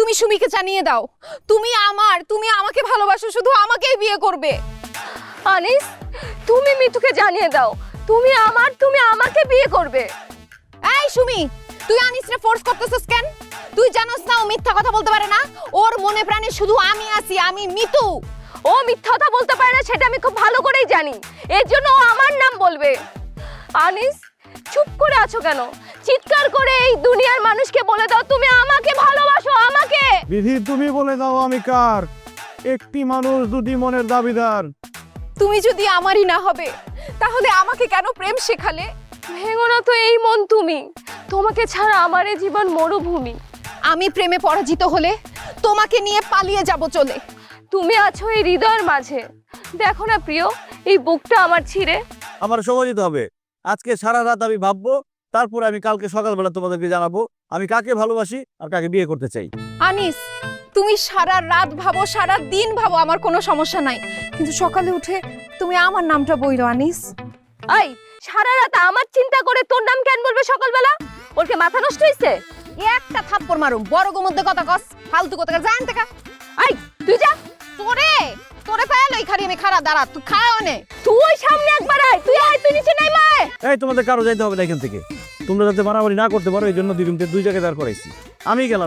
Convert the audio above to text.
তুমি সুমিকে জানিয়ে দাও তুমি আমাকে ভালোবাসো, শুধু আমাকেই বিয়ে করবে। আনিস, তুমি মিতুকে জানিয়ে দাও তুমি আমাকে বিয়ে করবে। এই সুমি, তুই আনিসরে ফোর্স করতেছিস কেন? তুই জানোস না ও মিথ্যা কথা বলতে পারে না? ওর মনে প্রাণে শুধু আমি আছি, আমি মিতু। ও মিথ্যা কথা বলতে পারে না সেটা আমি খুব ভালো করেই জানি, এর জন্য ও আমার নাম বলবে। আনিস, চুপ করে আছো কেন? চিৎকার করে এই দুনিয়ার মানুষকে বলে দাও তুমি আমাকে ভালোবাসো, আমাকে। বিধি, তুমি বলে দাও আমি কার? একটি মানুষ দুটি মনের দাবিদার। তুমি যদি আমারই না হবে তাহলে আমাকে কেন প্রেম শেখালে? ভেঙো না তো এই মন তুমি, তোমাকে ছাড়া আমার এই জীবন মরুভূমি। আমি প্রেমে পরাজিত হলে তোমাকে নিয়ে পালিয়ে যাব চলে। তুমি আছো এই হৃদয়ের মাঝে, দেখো না প্রিয়, এই বুকটা আমার ছিঁড়ে। আমার সময় দিতে হবে। আজকে সারা রাত আমি ভাববো, তারপরে আমি কালকে সকালবেলা তোমাদেরকে জানাবো আমি কাকে ভালোবাসি আর কাকে বিয়ে করতে চাই। আনিস, তুমি সারা রাত ভাবো, সারা দিন ভাবো, আমার কোনো সমস্যা নাই, কিন্তু সকালে উঠে তুমি আমার নামটা বইলো আনিস। এই, সারা রাত আমার চিন্তা করে তোর নাম কেন বলবে সকালবেলা? ওরকে মাথা নষ্ট হইছে? একটা থাপ্পড় মারুম, বড় গো মধ্যে কথা কস, ফালতু কথা জান টাকা। এই, তুই যা। তোরে পায়াল ওইখানে আমি খাড়া দাঁড়া, তুই খায় অনে। তুই সামনে একবার আয়, তুই নিচে নাই মায়। এই, তোমাদের কারো যাইতে হবে না এখান থেকে। তোমরা যাতে মারামারি না করতে পারো এই জন্য দুই জায়গায় দাঁড় করাইছি। আমি গেলাম।